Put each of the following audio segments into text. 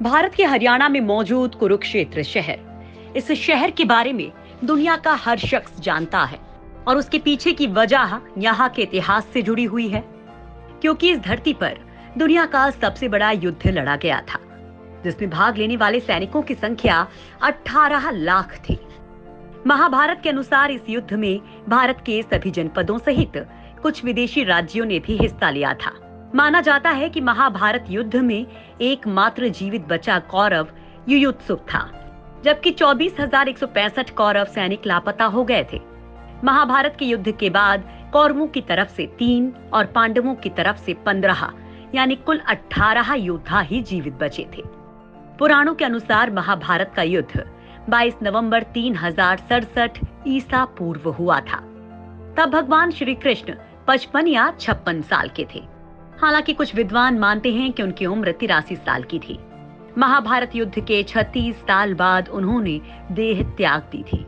भारत के हरियाणा में मौजूद कुरुक्षेत्र शहर। इस शहर के बारे में दुनिया का हर शख्स जानता है और उसके पीछे की वजह यहाँ के इतिहास से जुड़ी हुई है, क्योंकि इस धरती पर दुनिया का सबसे बड़ा युद्ध लड़ा गया था, जिसमें भाग लेने वाले सैनिकों की संख्या 18 लाख थी। महाभारत के अनुसार इस युद्ध में भारत के सभी जनपदों सहित कुछ विदेशी राज्यों ने भी हिस्सा लिया था। माना जाता है कि महाभारत युद्ध में एकमात्र जीवित बचा कौरव युयुत्सुक था, जबकि 24,165 कौरव सैनिक लापता हो गए थे। महाभारत के युद्ध के बाद कौरवों की तरफ से 3 और पांडवों की तरफ से 15 यानी कुल 18 योद्धा ही जीवित बचे थे। पुराणों के अनुसार महाभारत का युद्ध 22 नवंबर 3067 ईसा पूर्व हुआ था। तब भगवान श्री कृष्ण 55 या 56 साल के थे। हालांकि कुछ विद्वान मानते हैं कि उनकी उम्र 83 साल की थी। महाभारत युद्ध के 36 साल बाद उन्होंने देह त्याग दी थी।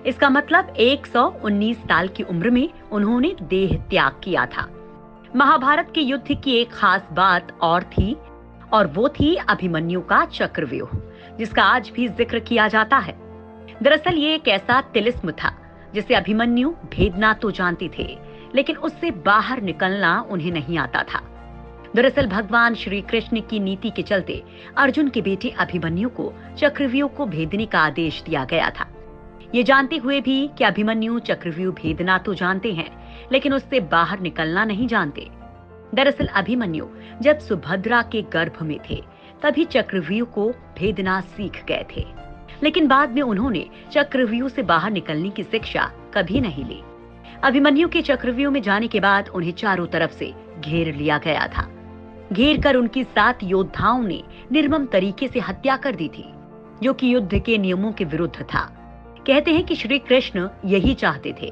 इसका मतलब 119 साल की उम्र में उन्होंने देह त्याग किया था। महाभारत के युद्ध की एक खास बात और थी, और वो थी अभिमन्यु का चक्रव्यूह, जिसका आज भी जिक्र किया जाता है। दरअसल ये एक ऐसा तिलिस्म था जिसे अभिमन्यु भेदना तो जानते थे, लेकिन उससे बाहर निकलना उन्हें नहीं आता था। दरअसल भगवान श्री कृष्ण की नीति के चलते अर्जुन के बेटे अभिमन्यु को चक्रव्यूह को भेदने का आदेश दिया गया था। ये जानते हुए भी कि अभिमन्यु चक्रव्यूह भेदना तो जानते हैं, लेकिन उससे बाहर निकलना नहीं जानते। दरअसल अभिमन्यु जब सुभद्रा के गर्भ में थे तभी चक्रव्यूह को भेदना सीख गए थे, लेकिन बाद में उन्होंने चक्रव्यूह से बाहर निकलने की शिक्षा कभी नहीं ली। अभिमन्यु के चक्रव्यूह में जाने के बाद उन्हें चारों तरफ से घेर लिया गया था। घेर कर उनकी 7 योद्धाओं ने निर्मम तरीके से हत्या कर दी थी, जो कि युद्ध के नियमों के विरुद्ध था। कहते हैं कि श्री कृष्ण यही चाहते थे,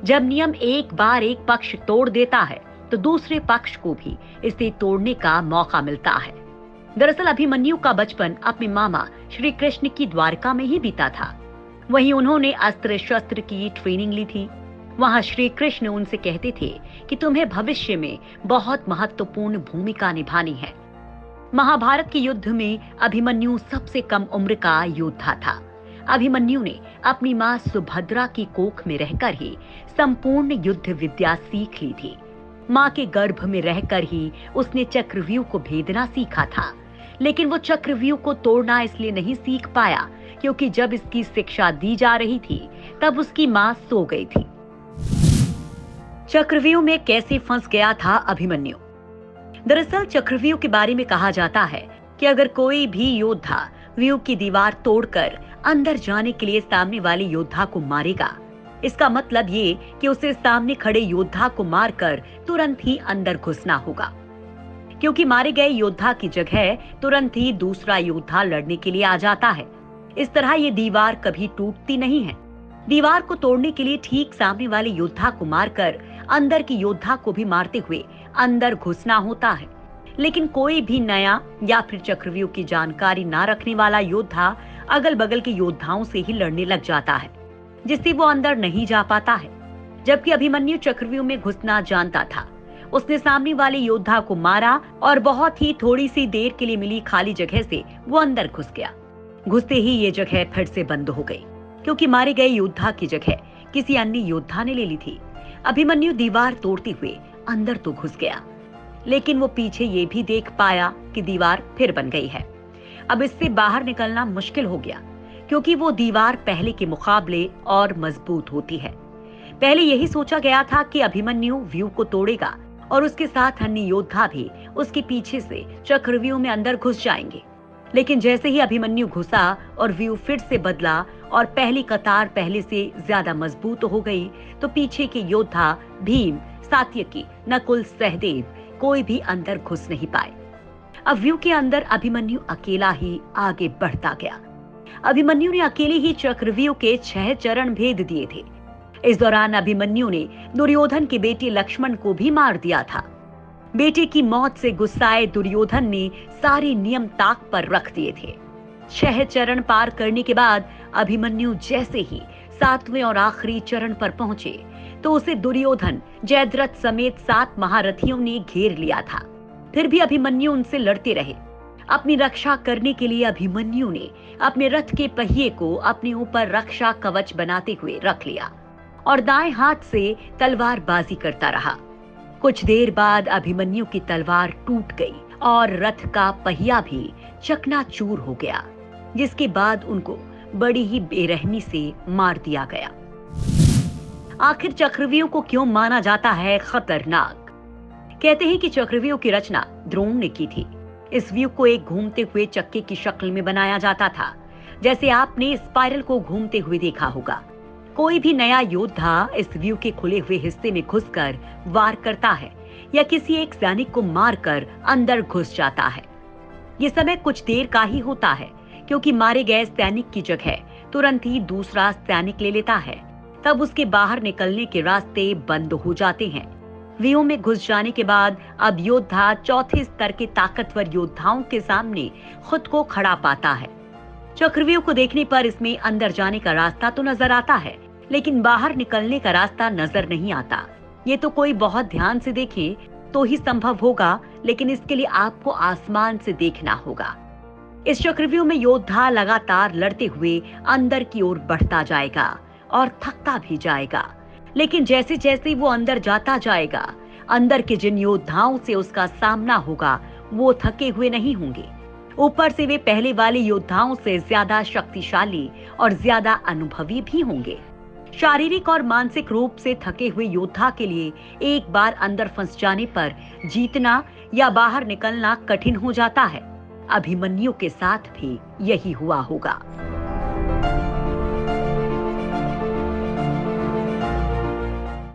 जब नियम एक बार एक पक्ष तोड़ देता है तो दूसरे पक्ष को भी इसे तोड़ने का मौका मिलता है। दरअसल अभिमन्यु का बचपन अपने मामा श्री कृष्ण की द्वारका में ही बीता था। वहीं उन्होंने अस्त्र शस्त्र की ट्रेनिंग ली थी। वहां श्री कृष्ण उनसे कहते थे कि तुम्हें भविष्य में बहुत महत्वपूर्ण भूमिका निभानी है। महाभारत के युद्ध में अभिमन्यु सबसे कम उम्र का योद्धा था। अभिमन्यु ने अपनी मां सुभद्रा की कोख में रहकर ही संपूर्ण युद्ध विद्या सीख ली थी। मां के गर्भ में रहकर ही उसने चक्रव्यूह को भेदना सीखा था, लेकिन वो चक्रव्यूह को तोड़ना इसलिए नहीं सीख पाया क्योंकि जब इसकी शिक्षा दी जा रही थी तब उसकी मां सो गई थी। चक्रव्यूह में कैसे फंस गया था अभिमन्यु? दरअसल चक्रव्यूह के बारे में कहा जाता है कि अगर कोई भी योद्धा व्यूह की दीवार तोड़कर अंदर जाने के लिए सामने वाले योद्धा को मारेगा, इसका मतलब ये कि उसे सामने खड़े योद्धा को मारकर तुरंत ही अंदर घुसना होगा, क्योंकि मारे गए योद्धा की जगह तुरंत ही दूसरा योद्धा लड़ने के लिए आ जाता है। इस तरह ये दीवार कभी टूटती नहीं है। दीवार को तोड़ने के लिए ठीक सामने वाले योद्धा को मारकर अंदर के योद्धा को भी मारते हुए अंदर घुसना होता है। लेकिन कोई भी नया या फिर चक्रव्यूह की जानकारी ना रखने वाला योद्धा अगल बगल के योद्धाओं से ही लड़ने लग जाता है, जिससे वो अंदर नहीं जा पाता है। जबकि अभिमन्यु चक्रव्यूह में घुसना जानता था। उसने सामने वाले योद्धा को मारा और बहुत ही थोड़ी सी देर के लिए मिली खाली जगह से वो अंदर घुस गया। घुसते ही ये जगह फिर से बंद हो गई, क्योंकि मारे गए योद्धा की जगह किसी अन्य योद्धा ने ले ली थी। अभिमन्यु दीवार तोड़ते हुए अंदर तो घुस गया, लेकिन वो पीछे ये भी देख पाया कि दीवार फिर बन गई है। अब इससे बाहर निकलना मुश्किल हो गया, क्योंकि वो दीवार पहले के मुकाबले और मजबूत होती है। पहले यही सोचा गया था कि अभिमन्यु व्यूह को तोड़ेगा और उसके साथ अन्य योद्धा भी उसके पीछे से चक्रव्यूह में अंदर घुस जाएंगे। लेकिन जैसे ही अभिमन्यु घुसा और व्यूह फिर से बदला और पहली कतार पहले से ज्यादा मजबूत हो गई, तो पीछे के योद्धा भीम, सात्यकी, नकुल, सहदेव कोई भी अंदर घुस नहीं पाए। अब व्यूह के अंदर अभिमन्यु अकेला ही आगे बढ़ता गया। अभिमन्यु ने अकेले ही चक्रव्यूह के 6 चरण भेद दिए थे। इस दौरान अभिमन्यु ने दुर्योधन के बेटे लक्ष्मण को भी मार दिया था। बेटे की मौत से गुस्साए दुर्योधन ने सारे नियम ताक पर रख दिए थे। 6 चरण पार करने के बाद अभिमन्यु जैसे ही 7वें और आखिरी चरण पर पहुंचे तो उसे दुर्योधन, जयद्रथ समेत 7 महारथियों ने घेर लिया था। फिर भी अभिमन्यु उनसे लड़ते रहे। अपनी रक्षा करने के लिए अभिमन्यु ने अपने रथ के पहिए को अपने ऊपर रक्षा कवच बनाते हुए रख लिया और दाएं हाथ से तलवारबाजी करता रहा। कुछ देर बाद अभिमन्यु की तलवार टूट गई और रथ का पहिया भी चकनाचूर हो गया, जिसके बाद उनको बड़ी ही बेरहमी से मार दिया गया। आखिर चक्रव्यूह को क्यों माना जाता है खतरनाक? कहते हैं कि चक्रव्यूह की रचना द्रोण ने की थी। इस व्यूह को एक घूमते हुए चक्के की शक्ल में बनाया जाता था, जैसे आपने स्पाइरल को घूमते हुए देखा होगा। कोई भी नया योद्धा इस व्यूह के खुले हुए हिस्से में घुसकर वार करता है या किसी एक सैनिक को मारकर अंदर घुस जाता है। ये समय कुछ देर का ही होता है, क्योंकि मारे गए सैनिक की जगह तुरंत ही दूसरा सैनिक ले लेता है। तब उसके बाहर निकलने के रास्ते बंद हो जाते हैं। व्यूह में घुस जाने के बाद अब योद्धा चौथे स्तर के ताकतवर योद्धाओं के सामने खुद को खड़ा पाता है। चक्रव्यूह को देखने पर इसमें अंदर जाने का रास्ता तो नजर आता है, लेकिन बाहर निकलने का रास्ता नजर नहीं आता। ये तो कोई बहुत ध्यान से देखे तो ही संभव होगा, लेकिन इसके लिए आपको आसमान से देखना होगा। इस चक्रव्यूह में योद्धा लगातार लड़ते हुए अंदर की ओर बढ़ता जाएगा और थकता भी जाएगा, लेकिन जैसे जैसे वो अंदर जाता जाएगा, अंदर के जिन योद्धाओं से उसका सामना होगा वो थके हुए नहीं होंगे। ऊपर से वे पहले वाले योद्धाओं से ज्यादा शक्तिशाली और ज्यादा अनुभवी भी होंगे। शारीरिक और मानसिक रूप से थके हुए योद्धा के लिए एक बार अंदर फंस जाने पर जीतना या बाहर निकलना कठिन हो जाता है। अभिमन्यु के साथ भी यही हुआ होगा।